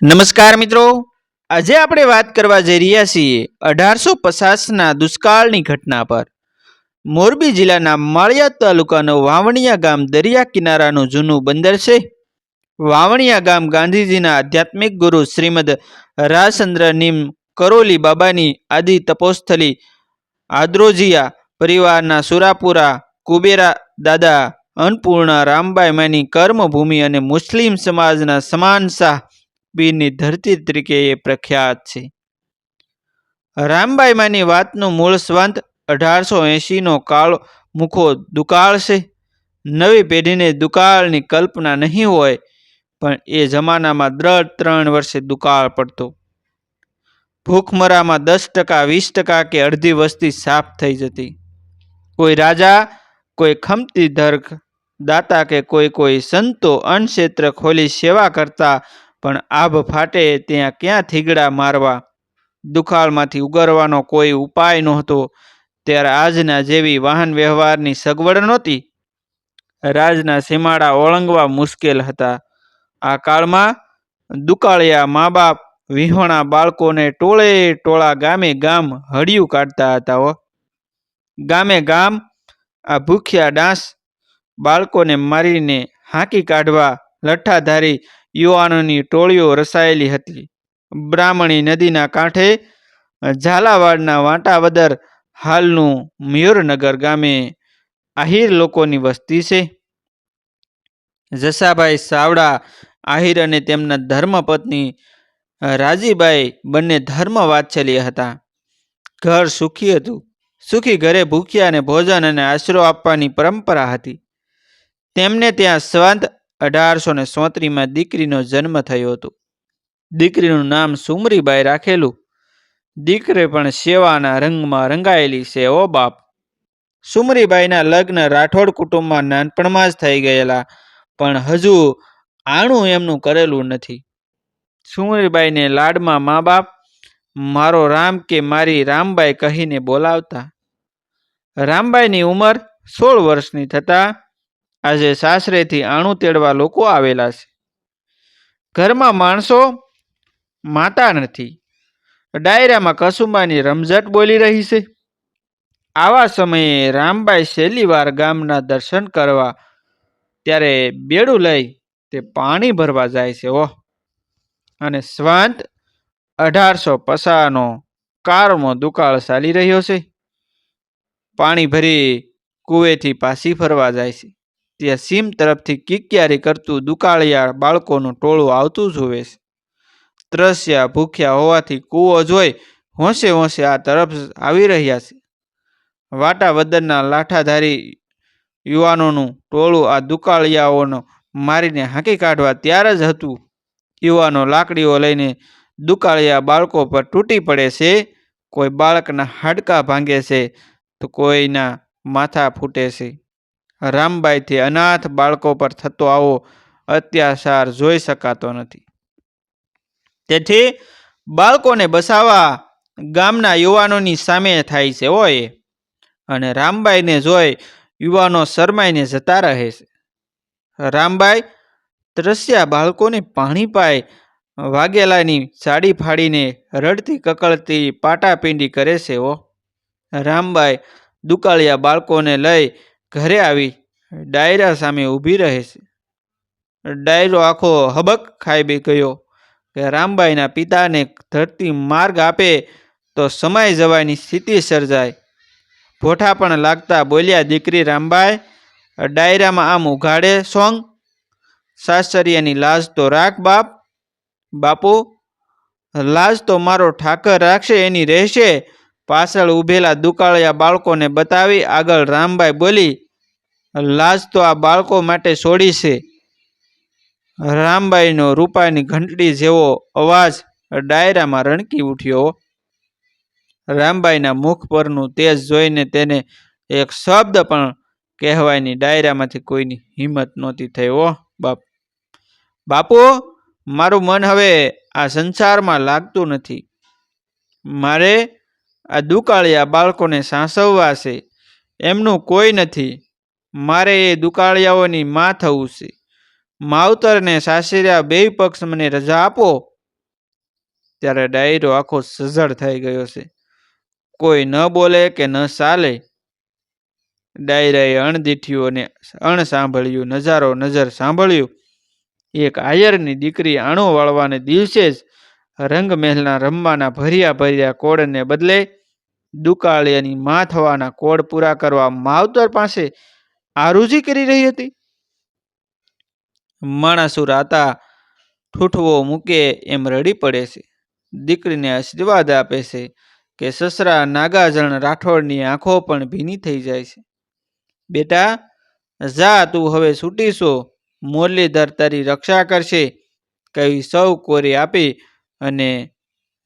નમસ્કાર મિત્રો, આજે આપણે વાત કરવા જઈ રહ્યા છીએ 1850ના દુષ્કાળની ઘટના પર। મોરબી જિલ્લાના માળિયા તાલુકાનું વાવણિયા ગામ દરિયા કિનારાનું જૂનું બંદર છે। વાવણિયા ગામ ગાંધીજીના આધ્યાત્મિક ગુરુ શ્રીમદ રાજચંદ્ર નીમ કરોલી બાબાની આદિ તપોસ્થલી આદ્રોજીયા પરિવારના સુરાપુરા કુબેરા દાદા અન્નપૂર્ણા રામબાઈ માની કર્મભૂમિ અને મુસ્લિમ સમાજના સમાનશાહ પીરની ધરતી તરીકે એ પ્રખ્યાત છે। રામબાઈ માની વાતનું મૂળ સ્વંત 1880નો કાળ મુખો દુકાળ છે। નવી પેઢીને દુકાળની કલ્પના નહીં હોય, પણ એ જમાનામાં દર 3 વર્ષે દુકાળ પડતો। ભૂખમરામાં 10%, 20% કે અડધી વસ્તી સાફ થઈ જતી। કોઈ રાજા, કોઈ ખમતી ધર્ક દાતા કે કોઈ સંતો અન્નક્ષેત્ર ખોલી સેવા કરતા, પણ આભ ફાટે ત્યાં ક્યાં થીગડા મારવા? દુકાળમાંથી ઉગરવાનો કોઈ ઉપાય નહોતો। ત્યારે આજના જેવી વાહન વ્યવહારની સગવડ નહોતી। રાજના સીમાડા ઓળંગવા મુશ્કેલ હતા। આ કાળમાં દુકાળિયા મા બાપ વિહોણા બાળકોને ટોળે ટોળા ગામે ગામ હડિયું કાઢતા હતા। ગામે ગામ આ ભૂખ્યા ડાંસ બાળકોને મારીને હાંકી કાઢવા લઠ્ઠાધારી યુવાનોની ટોળીઓ રચાયેલી હતી। બ્રાહ્મણી નદીના કાંઠે ઝાલાવાડના વાંટાવદર હાલનું મયુરનગર ગામે આહિર લોકોની વસ્તી છે। જસાભાઈ સાવડા આહિર અને તેમના ધર્મપત્ની રાજીબાઈ બંને ધર્મ વાત્સલ્ય હતા। ઘર સુખી હતું। સુખી ઘરે ભૂખ્યાને ભોજન અને આશરો આપવાની પરંપરા હતી। તેમને ત્યાં સંવત 1834માં દીકરીનો જન્મ થયો હતો। દીકરીનું નામ સુમરીબાઈ રાખેલું। દીકરી પણ સેવાના રંગમાં રંગાયેલી છે ઓ બાપ। સુમરીબાઈના લગ્ન રાઠોડ કુટુંબમાં નાનપણમાં જ થઈ ગયેલા, પણ હજુ આણું એમનું કરેલું નથી। સુમરીબાઈને લાડમાં મા બાપ મારો રામ કે મારી રામબાઈ કહીને બોલાવતા। રામબાઈની ઉંમર 16 વર્ષની થતાં આજે સાસરેથી આણું તેડવા લોકો આવેલા છે। ઘરમાં માણસો માતા નથી। ડાયરામાં કસુંબાની રમઝટ બોલી રહી છે। આવા સમયે રામબાઈ છેલ્લીવાર ગામના દર્શન કરવા ત્યારે બેડું લઈ તે પાણી ભરવા જાય છે અને સંવત 1850નો કાળમો દુકાળ ચાલી રહ્યો છે। પાણી ભરી કુવેથી પાછી ફરવા જાય છે, ત્યાં સીમ તરફથી કિકિયારી કરતું દુકાળિયા બાળકોનું ટોળું આવતું જોવે છે। ત્રસ્યા ભૂખ્યા હોવાથી કૂવો જોઈ હોંશે હોંશે આ તરફ આવી રહ્યા છે। વાટાવદરના લાઠાધારી યુવાનોનું ટોળું આ દુકાળિયાઓનો મારીને હાંકી કાઢવા તૈયાર જ હતું। યુવાનો લાકડીઓ લઈને દુકાળિયા બાળકો પર તૂટી પડે છે। કોઈ બાળકના હાડકાં ભાંગે છે તો કોઈના માથા ફૂટે છે। રામબાઈથી અનાથ બાળકો પર થતો આવો અત્યાચાર જોઈ શકાતો નથી। તેથી બાળકોને બસાવવા ગામના યુવાનોની સામે થાય છે અને રામબાઈને જોઈ યુવાનો શરમાઈને જતા રહે છે। રામબાઈ ત્રસ્યા બાળકોને પાણી પાય વાઘેલાની સાડી ફાડીને રડતી કકળતી પાટાપિંડી કરે છે રામબાઈ દુકાળિયા બાળકોને લઈ ઘરે આવી ડાયરા સામે ઊભી રહે છે। ડાયરો આખો હબક ખાઈ ગયો કે રામબાઈના પિતાને ધરતી માર્ગ આપે તો સમાઈ જવાની સ્થિતિ સર્જાય। ભોઠા પણ લાગતા બોલ્યા, દીકરી રામબાઈ, ડાયરામાં આમ ઉઘાડે સોંગ? સાસરિયાની લાજ તો રાખ બાપ। બાપુ, લાજ તો મારો ઠાકર રાખશે એની રહેશે। પાછળ ઊભેલા દુકાળિયા બાળકોને બતાવી આગળ રામબાઈ બોલી, લાજ તો આ બાળકો માટે છોડી છે। રામબાઈનો રૂપાની ઘંટડી જેવો અવાજ ડાયરામાં રણકી ઉઠ્યો। રામબાઈના મુખ પરનું તેજ જોઈને તેને એક શબ્દ પણ કહેવાની ડાયરામાંથી કોઈની હિંમત નહોતી થઈ બાપ। બાપુ, મારું મન હવે આ સંસારમાં લાગતું નથી। મારે આ દુકાળિયા બાળકોને સાચવવા છે, એમનું કોઈ નથી। મારે એ દુકાળિયાઓની માં થવું છે। માવતર ને સાસરિયા બેય પક્ષ મને રજા આપો। ત્યારે ડાયરો આખો સજળ થઈ ગયો છે. કોઈ ન બોલે કે ન ચાલે. ડાયરાએ અણદીઠ્યું અને અણસાંભળ્યું નજર સાંભળ્યું. એક આયરની દીકરી આણું વાળવાને દિવસે જ રંગમહેલના રમવાના ભર્યા કોળને બદલે દુકાળિયાની માં થવાના કોડ પૂરા કરવા માવતર પાસે આરુજી કરી રહી હતી. માણસો રાતા ઠૂઠવો મૂકે એમ રડી પડે છે. દીકરીને આશીર્વાદ આપે છે કે સસરા નાગાજણ રાઠોડની આંખો પણ ભીની થઈ જાય છે. બેટા, જા, તું હવે છૂટી છો. મુરલીધર તારી રક્ષા કરશે, કહી સૌ કોરી આપી અને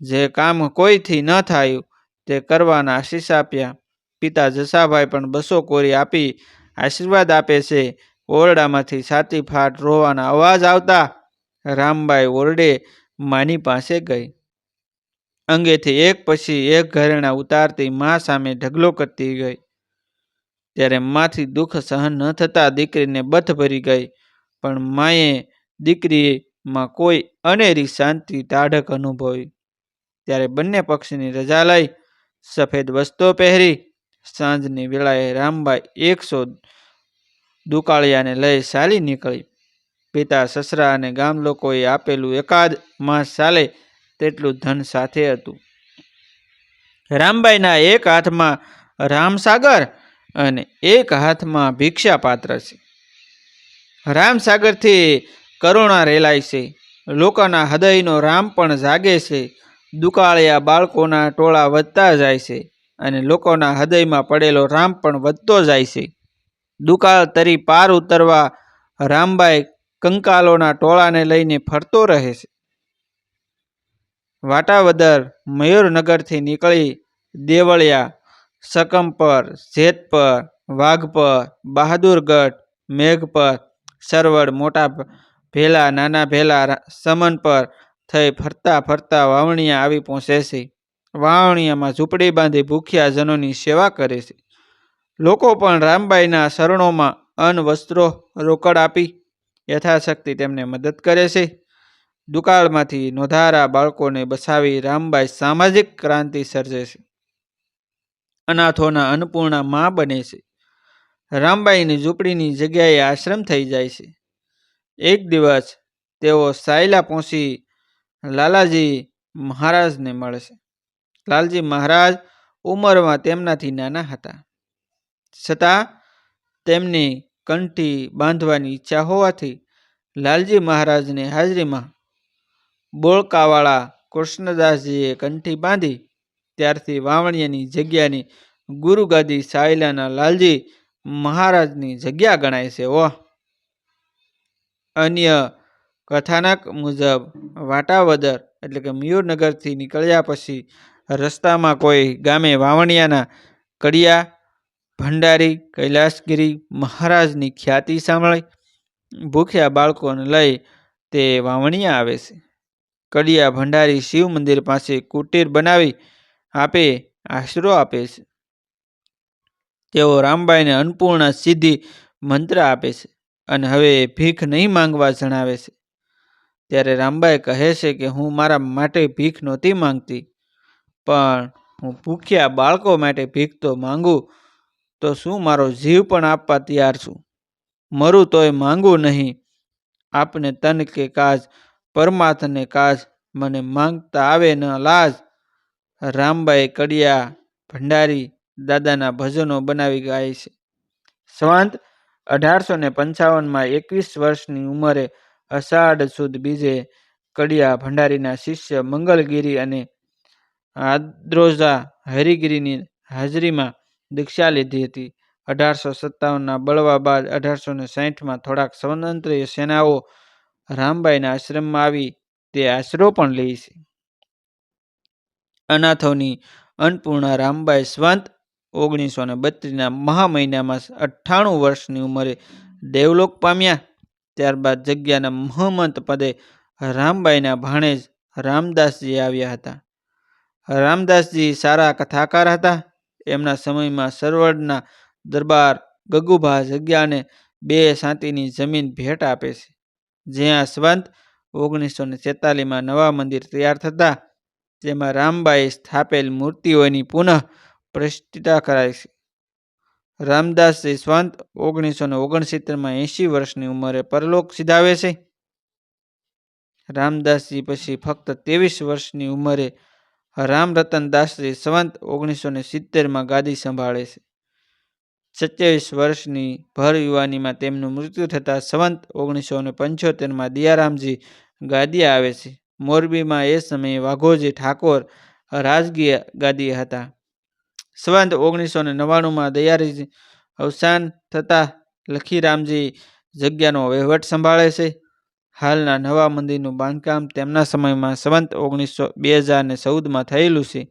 જે કામ કોઈથી ન થયું તે કરવાના આશીષ આપ્યા. પિતા જસાભાઈ પણ 200 કોરી આપી આશીર્વાદ આપે છે. ઓરડામાંથી છાતી ફાટ રોવાના અવાજ આવતા રામબાઈ ઓરડે માની પાસે ગઈ. અંગેથી એક પછી એક ઘરેણા ઉતારતી મા સામે ઢગલો કરતી ગઈ. ત્યારે માથી દુઃખ સહન ન થતા દીકરીને બથ ભરી ગઈ. પણ માએ દીકરીમાં કોઈ અનેરી શાંતિ ટાઢક અનુભવી. ત્યારે બંને પક્ષની રજા લઈ સફેદ વસ્ત્રો પહેરી સાંજની વેળાએ રામબાઈ 100 દુકાળિયાને લઈ ચાલી નીકળી. પિતા, સસરા અને ગામ લોકોએ આપેલું એકાદ માસ ચાલે તેટલું ધન સાથે હતું. રામબાઈના એક હાથમાં રામસાગર અને એક હાથમાં ભિક્ષા પાત્ર છે. રામસાગરથી કરુણા રેલાય છે. લોકોના હૃદયનો રામ પણ જાગે છે. દુકાળિયા બાળકોના ટોળા વધતા જાય છે અને લોકોના હૃદયમાં પડેલો રામ પણ વધતો જાય છે. દુકાળ તરી પાર ઉતરવા રામબાઈ કંકાલોના ટોળાને લઈને ફરતો રહે છે. વાટાવદર મયુરનગરથી નીકળી દેવળિયા, શકમપર, જેતપર, વાઘપર, બહાદુરગઢ, મેઘપર, સરવડ, મોટા ભેલા, નાના ભેલા, સમનપર થઈ ફરતા વાવણિયા આવી પહોંચે છે. વાવણિયામાં ઝૂંપડી બાંધી ભૂખ્યા જનોની સેવા કરે છે. લોકો પણ રામબાઈના શરણોમાં અન્ન, વસ્ત્રો, રોકડ આપી યથાશક્તિ તેમને મદદ કરે છે. દુકાળમાંથી નોંધારા બાળકોને બસાવી રામબાઈ સામાજિક ક્રાંતિ સર્જે છે. અનાથોના અન્નપૂર્ણા માં બને છે. રામબાઈની ઝૂંપડીની જગ્યાએ આશ્રમ થઈ જાય છે. એક દિવસ તેઓ સાયલા પહોંચી લાલાજી મહારાજને મળે છે. લાલજી મહારાજ ઉંમરમાં તેમનાથી નાના હતા, છતાં તેમની કંઠી બાંધવાની ઈચ્છા હોવાથી લાલજી મહારાજની હાજરીમાં બોળકાવાળા કૃષ્ણદાસજીએ કંઠી બાંધી. ત્યારથી વાવણિયાની જગ્યાની ગુરુગાદી સાયલાના લાલજી મહારાજની જગ્યા ગણાય છે. અન્ય કથાનક મુજબ વાટાવદર એટલે કે મયુરનગરથી નીકળ્યા પછી રસ્તામાં કોઈ ગામે વાવણિયાના કડિયા ભંડારી કૈલાસગીરી મહારાજની ખ્યાતિ સાંભળી ભૂખ્યા બાળકોને લઈ તે વાવણિયા આવે છે. કડિયા ભંડારી શિવ મંદિર પાસે કુટીર બનાવી આપે આશરો આપે છે. તેઓ રામબાઈને અન્નપૂર્ણા સિદ્ધિ મંત્ર આપે છે અને હવે ભીખ નહીં માંગવા જણાવે છે. ત્યારે રામબાઈ કહે છે કે હું મારા માટે ભીખ નહોતી માંગતી, પણ હું ભૂખ્યા બાળકો માટે ભીખ તો માંગુ તો શું મારો જીવ પણ આપવા તૈયાર છું. મરું તોય માંગું નહીં. આપને તન કે કાજ, પરમાત્મને કાજ, મને માંગતા આવે ન લાજ. રામબાઈ કડિયા ભંડારી દાદાના ભજનો બનાવી ગાય છે. સંવત 1855માં 21 વર્ષની ઉંમરે અષાઢ સુદ બીજે કડિયા ભંડારીના શિષ્ય મંગલગીરી અને આદ્રોજા હરિગીરીની હાજરીમાં દીક્ષા લીધી હતી. 1857ના બળવા બાદ 1860માં થોડાક સ્વતંત્રીય સેનાઓ રામબાઈના આશ્રમમાં આવી તે આશરો પણ લે છે. અનાથોની અન્નપૂર્ણા રામબાઈ સંવત 1932ના મહા મહિનામાં 98 વર્ષની ઉંમરે દેવલોક પામ્યા. ત્યારબાદ જગ્યાના મહંમત પદે રામબાઈના ભાણેજ રામદાસજી આવ્યા હતા. રામદાસજી સારા કથાકાર હતા. એમના સમયમાં સરવડના દરબાર ગગુભા જગ્યાને 2 સાંતીની જમીન ભેટ આપે છે, જ્યાં સંવત 1946માં નવા મંદિર તૈયાર થતા જેમાં રામબાઈએ સ્થાપેલ મૂર્તિઓની પુનઃ પ્રતિષ્ઠા કરાઈ છે. રામદાસજી સ્વંત 1969માં 80 વર્ષની ઉંમરે પરલોક સિધાવે છે. રામદાસજી પછી ફક્ત 23 વર્ષની ઉંમરે રામરતનદાસજી સંવત 1970માં ગાદી સંભાળે છે. 27 વર્ષની ભર યુવાનીમાં તેમનું મૃત્યુ થતાં સંવત 1975માં દયારામજી ગાદીએ આવે છે. મોરબીમાં એ સમયે વાઘોજી ઠાકોર રાજકીય ગાદીએ હતા. સંવત 1999માં દયારામજી અવસાન થતાં લખીરામજી જગ્યાનો વહીવટ સંભાળે છે. હાલના નવા મંદિરનું બાંધકામ તેમના સમયમાં સંવત 2014માં થયેલું છે.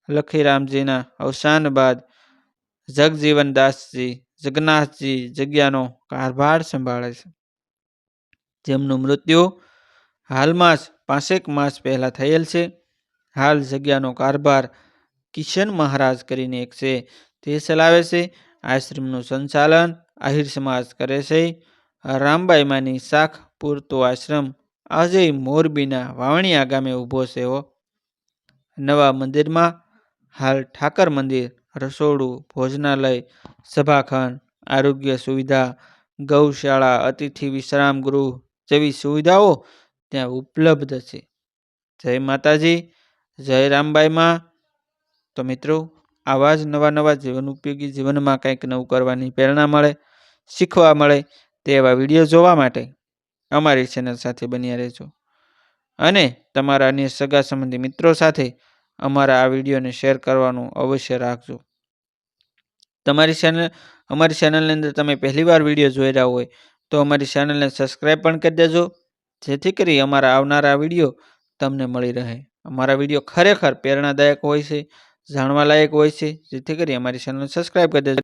લખીરામજીના અવસાન બાદ જગજીવનદાસજી જગન્નાથજી જગ્યાનો કારભાર સંભાળે છે, જેમનું મૃત્યુ હાલમાં જ 5 માસ પહેલા થયેલ છે. હાલ જગ્યાનો કારભાર કિશન મહારાજ કરીને એક છે તે ચલાવે છે. આશ્રમનું સંચાલન આહિર સમાજ કરે છે. રામબાઈમાની શાખ પૂરતો આશ્રમ આજે મોરબીના વાવણિયા ગામે ઊભો છે. નવા મંદિરમાં હાલ ઠાકર મંદિર, રસોડું, ભોજનાલય, સભાખંડ, આરોગ્ય સુવિધા, ગૌશાળા, અતિથિ વિશ્રામ ગૃહ જેવી સુવિધાઓ ત્યાં ઉપલબ્ધ છે. જય માતાજી, જય રામબાઈમાં. તો મિત્રો, આવા જ નવા જીવન ઉપયોગી, જીવનમાં કંઈક નવું કરવાની પ્રેરણા મળે, શીખવા મળે તેવા વિડીયો જોવા માટે અમારી ચેનલ સાથે બન્યા રહેજો અને તમારા અન્ય સગા સંબંધી મિત્રો સાથે અમારા આ વિડીયોને શેર કરવાનું અવશ્ય રાખજો. અમારી ચેનલની અંદર તમે પહેલીવાર વિડીયો જોઈ રહ્યા હોય તો અમારી ચેનલને સબસ્ક્રાઈબ પણ કરી દેજો, જેથી કરી અમારા આવનારા વિડીયો તમને મળી રહે. અમારા વિડીયો ખરેખર પ્રેરણાદાયક હોય છે, જાણવાલાયક હોય છે, જેથી કરી અમારી ચેનલને સબસ્ક્રાઈબ કરી દેજો.